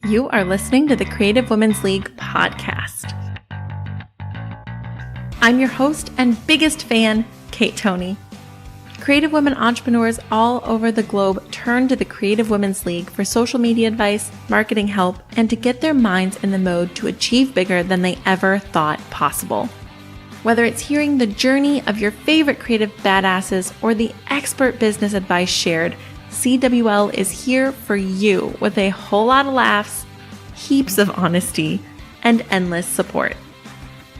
You are listening to the Creative Women's League podcast. I'm your host and biggest fan, Kate Toney. Creative women entrepreneurs all over the globe turn to the Creative Women's League for social media advice, marketing help, and to get their minds in the mode to achieve bigger than they ever thought possible. Whether it's hearing the journey of your favorite creative badasses or the expert business advice shared, CWL is here for you with a whole lot of laughs, heaps of honesty, and endless support.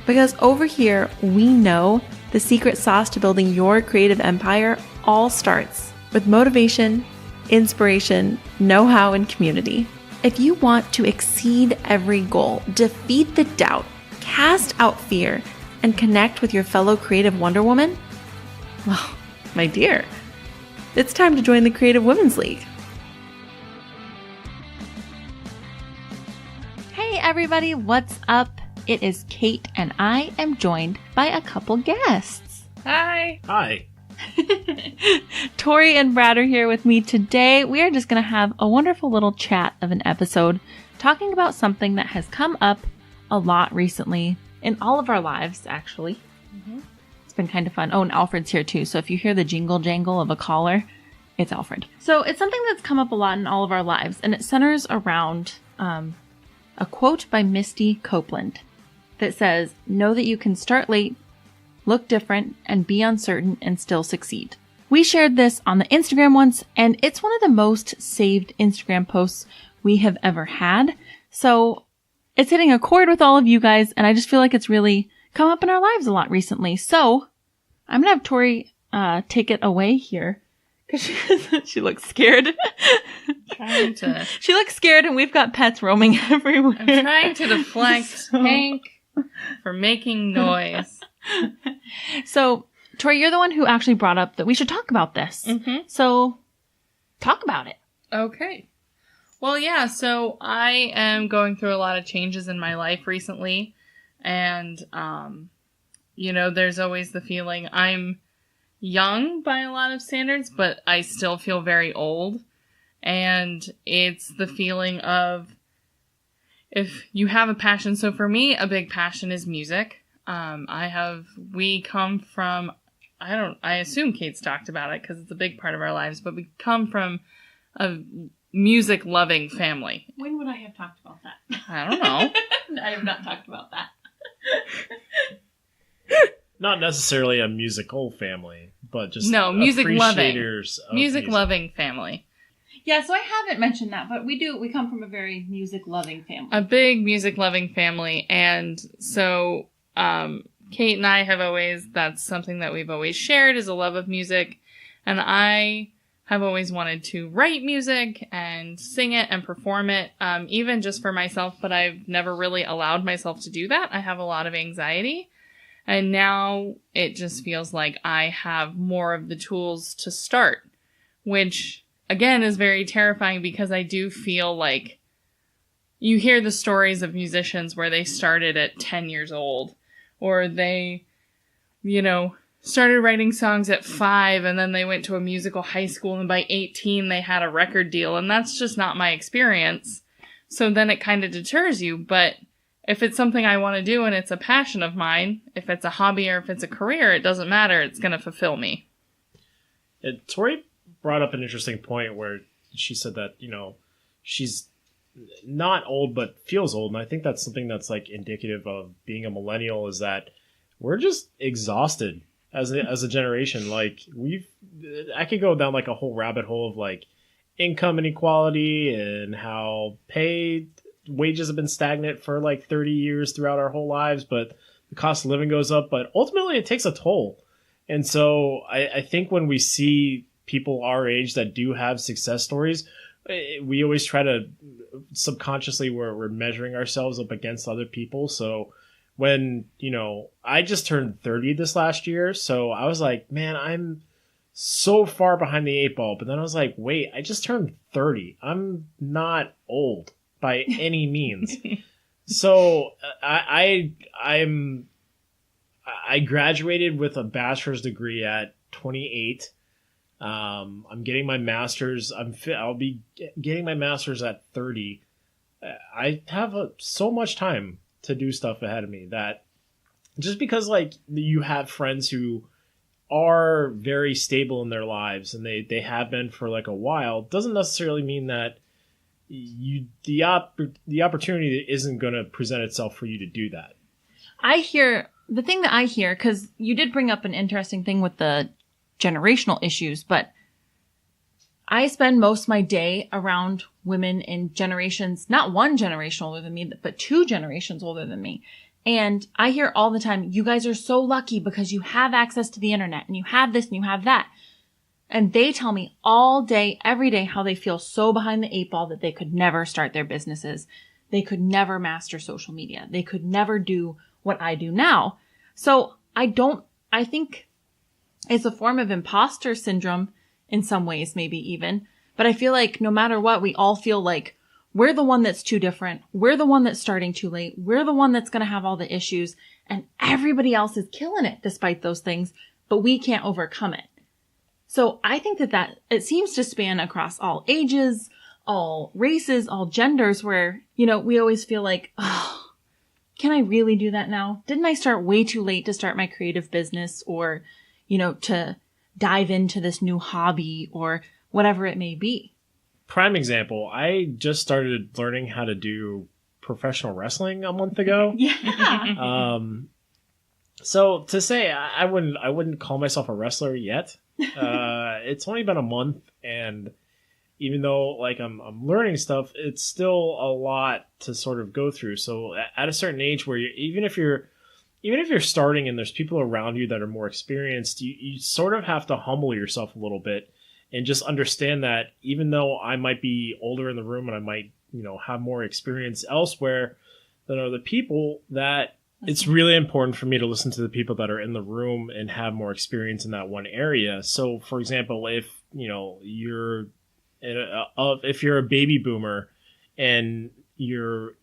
Because over here, we know the secret sauce to building your creative empire all starts with motivation, inspiration, know-how, and community. If you want to exceed every goal, defeat the doubt, cast out fear, and connect with your fellow creative Wonder Woman, well, my dear, it's time to join the Creative Women's League. Hey everybody, what's up? It is Kate and I am joined by a couple guests. Hi. Hi. Tori and Brad are here with me today. We are just going to have a wonderful little chat of an episode talking about something that has come up a lot recently in all of our lives, actually. Mm-hmm. It's been kind of fun. Oh, and Alfred's here too. So if you hear the jingle jangle of a caller, it's Alfred. So it's something that's come up a lot in all of our lives, and it centers around a quote by Misty Copeland that says, "Know that you can start late, look different, and be uncertain and still succeed." We shared this on the Instagram once, and it's one of the most saved Instagram posts we have ever had. So it's hitting a chord with all of you guys, and I just feel like it's really come up in our lives a lot recently. So I'm going to have Tori take it away here, because she looks scared. She looks scared, and we've got pets roaming everywhere. I'm trying to deflect Hank from making noise. So, Tori, you're the one who actually brought up that we should talk about this. Mm-hmm. So, talk about it. Okay. Well, yeah, so I am going through a lot of changes in my life recently. And, there's always the feeling I'm young by a lot of standards, but I still feel very old. And it's the feeling of, if you have a passion. So for me, a big passion is music. We come from, I assume Kate's talked about it because it's a big part of our lives, but we come from a music loving family. When would I have talked about that? I don't know. I have not talked about that. Not necessarily a musical family, but just music loving. Music loving family. Yeah, so I haven't mentioned that, but we come from a very music-loving family. A big music-loving family, and so Kate and I that's something that we've always shared, is a love of music, and I have always wanted to write music and sing it and perform it, even just for myself, but I've never really allowed myself to do that. I have a lot of anxiety, and now it just feels like I have more of the tools to start, which again is very terrifying, because I do feel like you hear the stories of musicians where they started at 10 years old, or they, started writing songs at 5 and then they went to a musical high school and by 18 they had a record deal, and that's just not my experience. So then it kind of deters you, but if it's something I want to do and it's a passion of mine, if it's a hobby or if it's a career, it doesn't matter, it's going to fulfill me. Tori brought up an interesting point where she said that, she's not old but feels old, and I think that's something that's like indicative of being a millennial, is that we're just exhausted as a generation. Like, I could go down like a whole rabbit hole of like income inequality and how wages have been stagnant for like 30 years throughout our whole lives, but the cost of living goes up, but ultimately it takes a toll. And so I think when we see people our age that do have success stories, we always try to subconsciously we're measuring ourselves up against other people. So when, I just turned 30 this last year, so I was like, man, I'm so far behind the 8 ball. But then I was like, wait, I just turned 30. I'm not old by any means. So I graduated with a bachelor's degree at 28. I'm getting my master's. I'll be getting my master's at 30. I have so much time to do stuff ahead of me that just because like you have friends who are very stable in their lives and they have been for like a while doesn't necessarily mean that the opportunity isn't going to present itself for you to do that. The thing that I hear, because you did bring up an interesting thing with the generational issues, but I spend most of my day around women in generations, not one generation older than me, but 2 generations older than me. And I hear all the time, you guys are so lucky because you have access to the internet and you have this and you have that. And they tell me all day, every day, how they feel so behind the 8 ball that they could never start their businesses. They could never master social media. They could never do what I do now. So I think it's a form of imposter syndrome in some ways, maybe even. But I feel like no matter what, we all feel like we're the one that's too different. We're the one that's starting too late. We're the one that's going to have all the issues. And everybody else is killing it despite those things, but we can't overcome it. So I think that it seems to span across all ages, all races, all genders, where, we always feel like, oh, can I really do that now? Didn't I start way too late to start my creative business or, to dive into this new hobby or whatever it may be? Prime example, I just started learning how to do professional wrestling a month ago. Yeah. So to say I wouldn't call myself a wrestler yet. It's only been a month, and even though like I'm learning stuff, it's still a lot to sort of go through. So at a certain age where even if you're starting and there's people around you that are more experienced, you sort of have to humble yourself a little bit and just understand that even though I might be older in the room and I might, have more experience elsewhere than other people, that it's really important for me to listen to the people that are in the room and have more experience in that one area. So, for example, if you're a baby boomer and you're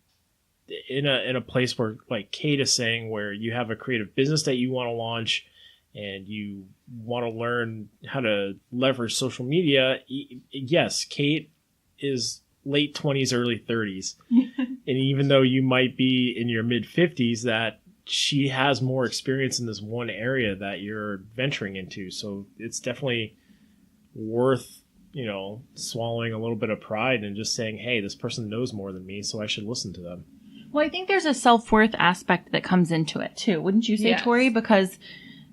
in a place where, like Kate is saying, where you have a creative business that you want to launch and you want to learn how to leverage social media, yes, Kate is late 20s, early 30s. And even though you might be in your mid 50s, that she has more experience in this one area that you're venturing into. So it's definitely worth, swallowing a little bit of pride and just saying, hey, this person knows more than me, so I should listen to them. Well, I think there's a self-worth aspect that comes into it too. Wouldn't you say, Yes. Tori? Because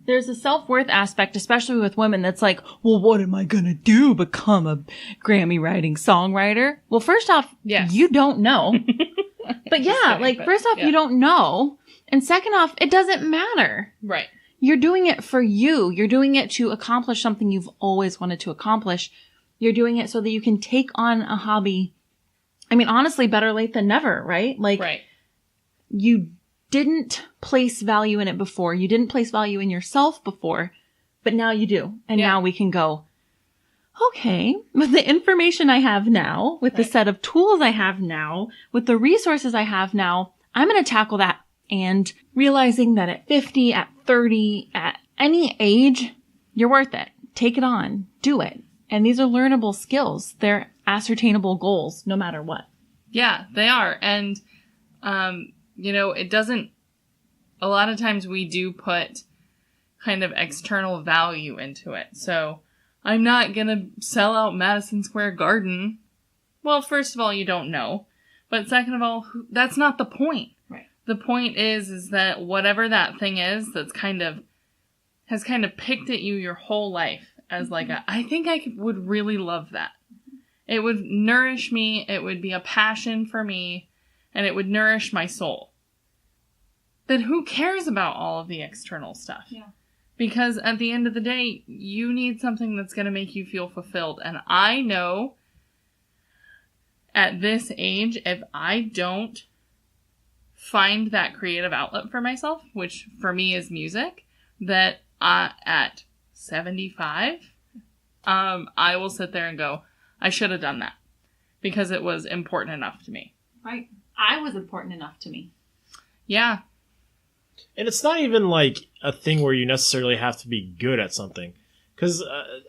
there's a self-worth aspect, especially with women, that's like, well, what am I going to do? Become a Grammy-writing songwriter? Well, first off, Yes. you don't know. But yeah, first off, you don't know. And second off, it doesn't matter. Right. You're doing it for you. You're doing it to accomplish something you've always wanted to accomplish. You're doing it so that you can take on a hobby. I mean, honestly, better late than never, right? Right. You didn't place value in it before. You didn't place value in yourself before, but now you do. And now we can go, okay, with the information I have now, with the set of tools I have now, with the resources I have now, I'm going to tackle that. And realizing that at 50, at 30, at any age, you're worth it. Take it on. Do it. And these are learnable skills. They're ascertainable goals, no matter what. Yeah, they are. And, it doesn't, a lot of times we do put kind of external value into it. So I'm not going to sell out Madison Square Garden. Well, first of all, you don't know. But second of all, that's not the point. Right. The point is that whatever that thing is that's has kind of picked at you your whole life as like I think I would really love that. It would nourish me. It would be a passion for me, and it would nourish my soul. Then who cares about all of the external stuff? Yeah. Because at the end of the day, you need something that's going to make you feel fulfilled. And I know at this age, if I don't find that creative outlet for myself, which for me is music, that at 75, I will sit there and go, I should have done that because it was important enough to me. Right. I was important enough to me. Yeah. And it's not even like a thing where you necessarily have to be good at something. Because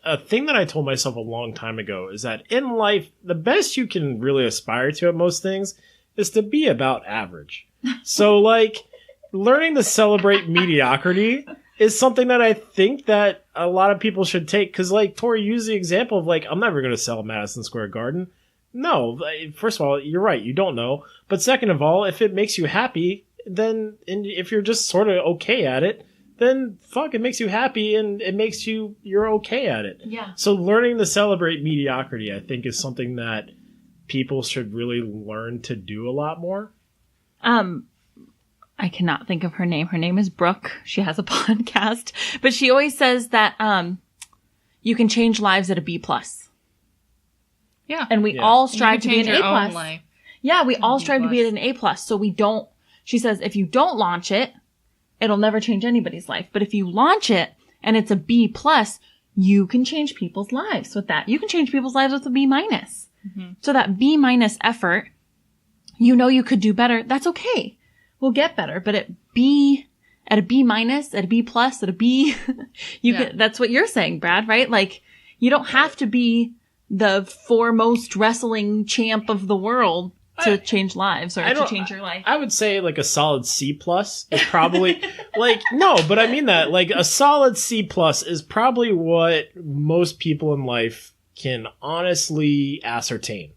a thing that I told myself a long time ago is that in life, the best you can really aspire to at most things is to be about average. So, like, learning to celebrate mediocrity is something that I think that a lot of people should take. Because, like, Tori used the example of, like, I'm never going to sell Madison Square Garden. No, first of all, you're right. You don't know. But second of all, if it makes you happy, then, and if you're just sort of okay at it, then fuck, it makes you happy and it makes you're okay at it. Yeah. So learning to celebrate mediocrity, I think, is something that people should really learn to do a lot more. I cannot think of her name. Her name is Brooke. She has a podcast, but she always says that you can change lives at a B+. Yeah. And we all strive to be an A+. Life. Yeah, we all B+. strive to be at an A+. So we don't, she says, if you don't launch it, it'll never change anybody's life. But if you launch it and it's a B+, you can change people's lives with that. You can change people's lives with a B-. Mm-hmm. So that B- effort, you know you could do better. That's okay. We'll get better. But at a B-, at a B+, at a B, can, that's what you're saying, Brad, right? Like, you don't have to be the foremost wrestling champ of the world to change lives or to change your life. I would say like a solid C+ is probably like, no, but I mean that, like, a solid C+ is probably what most people in life can honestly ascertain.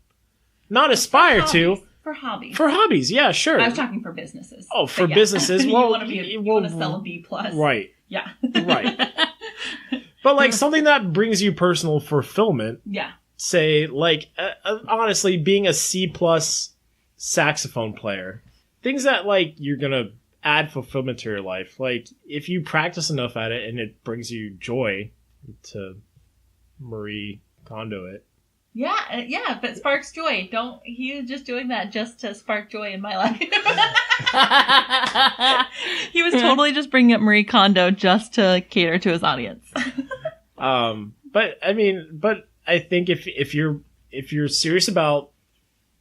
Not aspire to. For hobbies. For hobbies, yeah, sure. I was talking for businesses. Oh, for businesses. Well, you want to sell a B+. Right. Yeah. Right. But like something that brings you personal fulfillment. Yeah. Say, like, honestly, being a C+ saxophone player, things that, like, you're gonna add fulfillment to your life. Like, if you practice enough at it and it brings you joy, to Marie Kondo it. Yeah, if it sparks joy. He was just doing that just to spark joy in my life. He was totally just bringing up Marie Kondo just to cater to his audience. But I think if you're serious about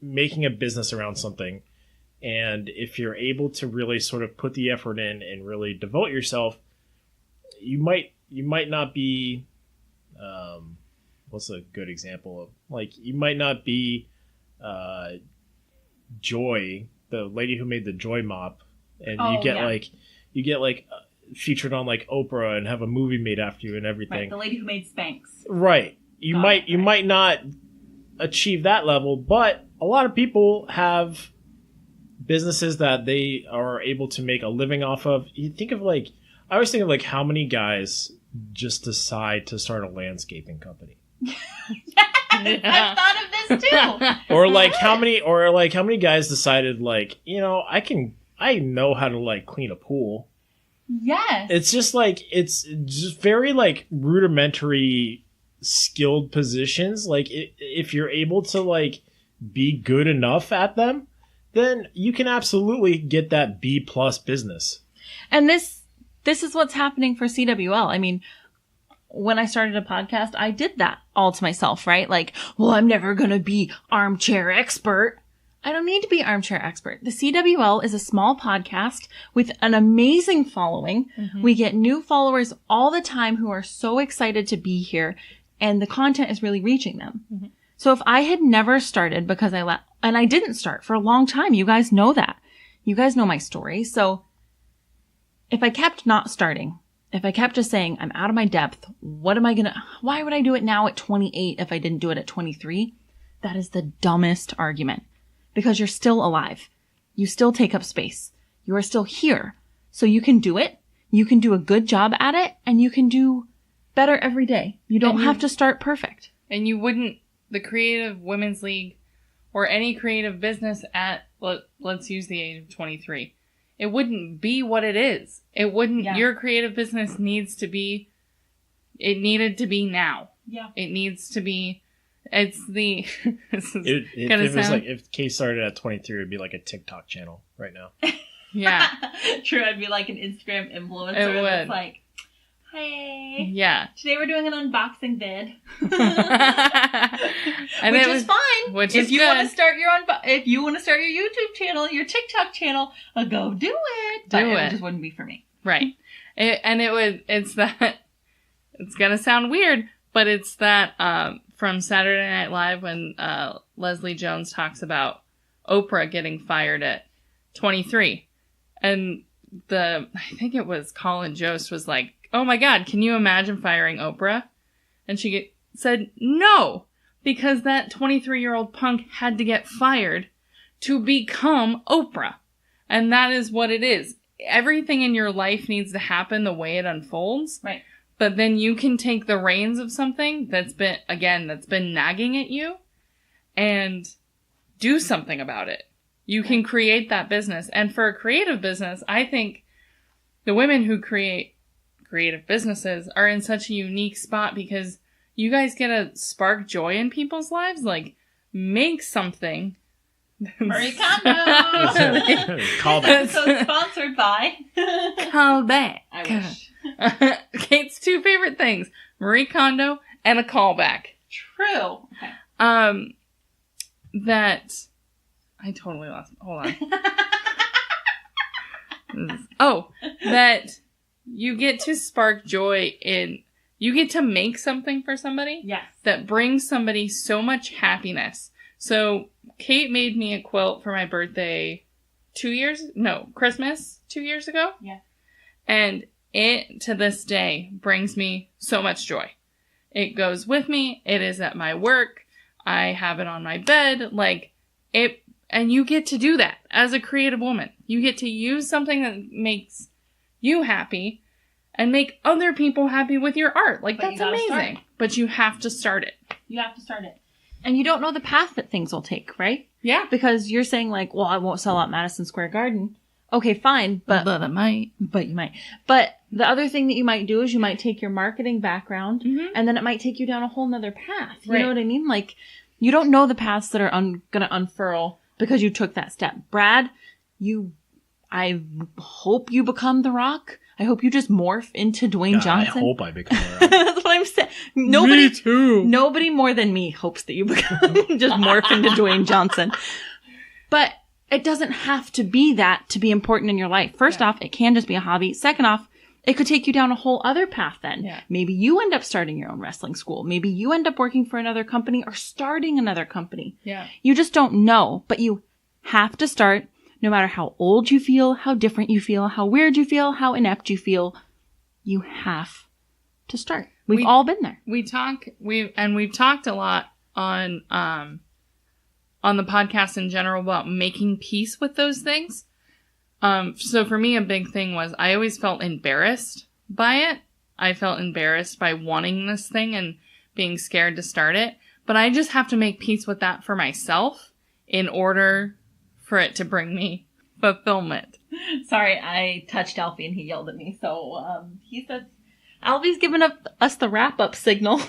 making a business around something, and if you're able to really sort of put the effort in and really devote yourself, you might not be, what's a good example of, like, you might not be Joy, the lady who made the Joy Mop, and you get featured on like Oprah and have a movie made after you and everything. Right, the lady who made Spanx. Right. You might not achieve that level, but a lot of people have businesses that they are able to make a living off of. I always think of like how many guys just decide to start a landscaping company. I've thought of this too. or how many guys decided, like, you know, I know how to like clean a pool. Yes. It's just very like rudimentary skilled positions. Like, if you're able to like be good enough at them, then you can absolutely get that B+ business. And this is what's happening for CWL. I mean, when I started a podcast, I did that all to myself, right? Like, well, I'm never going to be armchair expert. I don't need to be armchair expert. The CWL is a small podcast with an amazing following. Mm-hmm. We get new followers all the time who are so excited to be here, and the content is really reaching them. Mm-hmm. So if I had never started because and I didn't start for a long time, you guys know that. You guys know my story. So if I kept not starting, if I kept just saying, I'm out of my depth, why would I do it now at 28 if I didn't do it at 23? That is the dumbest argument, because you're still alive. You still take up space. You are still here. So you can do it. You can do a good job at it, and you can do better every day. You don't have to start perfect. And you wouldn't, the Creative Women's League or any creative business at, let's use the age of 23. It wouldn't be what it is. It wouldn't, your creative business needed to be now. Yeah. It needs to be, it's the, if Kate started at 23, it'd be like a TikTok channel right now. Yeah. True. I'd be like an Instagram influencer. It would. That's like, hey. Yeah. Today we're doing an unboxing vid. And which is fine. Which if is you good. want to start if you want to start your YouTube channel, your TikTok channel, go do it. But it just wouldn't be for me. Right. It's gonna sound weird, but it's that, from Saturday Night Live when, Leslie Jones talks about Oprah getting fired at 23. And I think it was Colin Jost was like, oh my God, can you imagine firing Oprah? And she said no, because that 23-year-old punk had to get fired to become Oprah. And that is what it is. Everything in your life needs to happen the way it unfolds. Right. But then you can take the reins of something that's been nagging at you and do something about it. You can create that business. And for a creative business, I think the women who create creative businesses are in such a unique spot because you guys get to spark joy in people's lives. Like, make something. Marie Kondo! Call back. So sponsored by... Call back. I wish. Kate's two favorite things. Marie Kondo and a callback. True. Okay. That... I totally lost... Hold on. That you get to spark joy in... You get to make something for somebody. Yes. That brings somebody so much happiness. So, Kate made me a quilt for my birthday Christmas 2 years ago. Yeah. And it, to this day, brings me so much joy. It goes with me. It is at my work. I have it on my bed. And you get to do that as a creative woman. You get to use something that makes you happy and make other people happy with your art. That's amazing. But you have to start it. You have to start it. And you don't know the path that things will take, right? Yeah. Because you're saying well, I won't sell out Madison Square Garden. Okay, fine. But it might. But you might. But the other thing that you might do is you might take your marketing background and then it might take you down a whole nother path. You know what I mean? You don't know the paths that are going to unfurl because you took that step. Brad, I hope you become The Rock. I hope you just morph into Dwayne Johnson. I hope I become The Rock. That's what I'm saying. Me too. Nobody more than me hopes that you become just morph into Dwayne Johnson. But it doesn't have to be that to be important in your life. First off, it can just be a hobby. Second off, it could take you down a whole other path then. Yeah. Maybe you end up starting your own wrestling school. Maybe you end up working for another company or starting another company. Yeah. You just don't know, but you have to start. No matter how old you feel, how different you feel, how weird you feel, how inept you feel, you have to start. We've all been there. We've talked a lot on the podcast in general about making peace with those things. So for me, a big thing was I always felt embarrassed by it. I felt embarrassed by wanting this thing and being scared to start it. But I just have to make peace with that for myself in order for it to bring me fulfillment. Sorry, I touched Alfie and he yelled at me. So he said, Alfie's given us the wrap-up signal.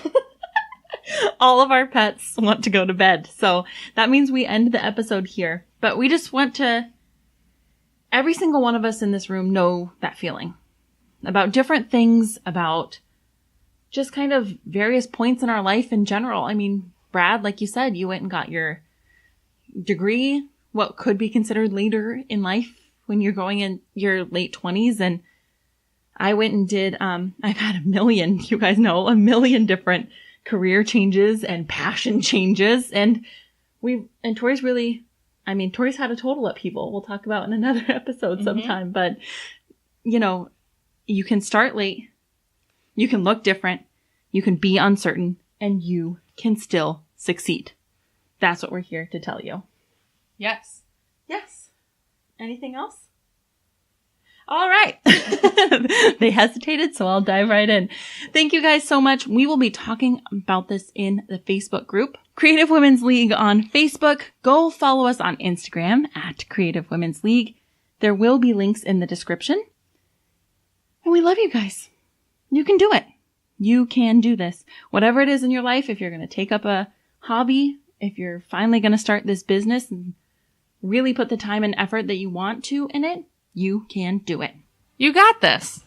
All of our pets want to go to bed. So that means we end the episode here. But we just want to... Every single one of us in this room know that feeling. About different things, about just kind of various points in our life in general. I mean, Brad, like you said, you went and got your degree, what could be considered later in life when you're going in your late 20s. And I went and did, I've had a million different career changes and passion changes. And Tori's Tori's had a total upheaval. We'll talk about in another episode sometime. But, you can start late. You can look different. You can be uncertain. And you can still succeed. That's what we're here to tell you. Yes. Yes. Anything else? All right. They hesitated, so I'll dive right in. Thank you guys so much. We will be talking about this in the Facebook group, Creative Women's League on Facebook. Go follow us on Instagram at Creative Women's League. There will be links in the description. And we love you guys. You can do it. You can do this. Whatever it is in your life, if you're going to take up a hobby, if you're finally going to start this business and really put the time and effort that you want to in it, you can do it. You got this.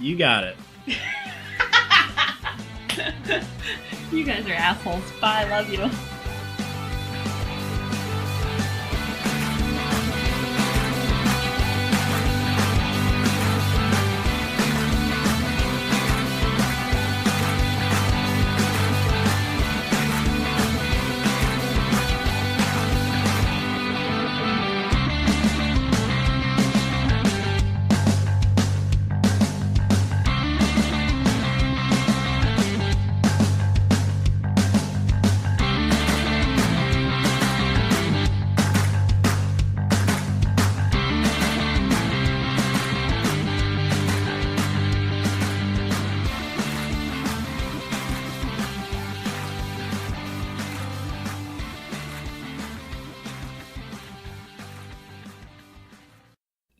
You got it. You guys are assholes. Bye. Love you.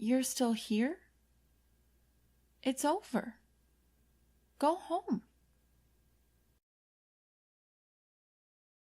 you're still here? It's over. Go home.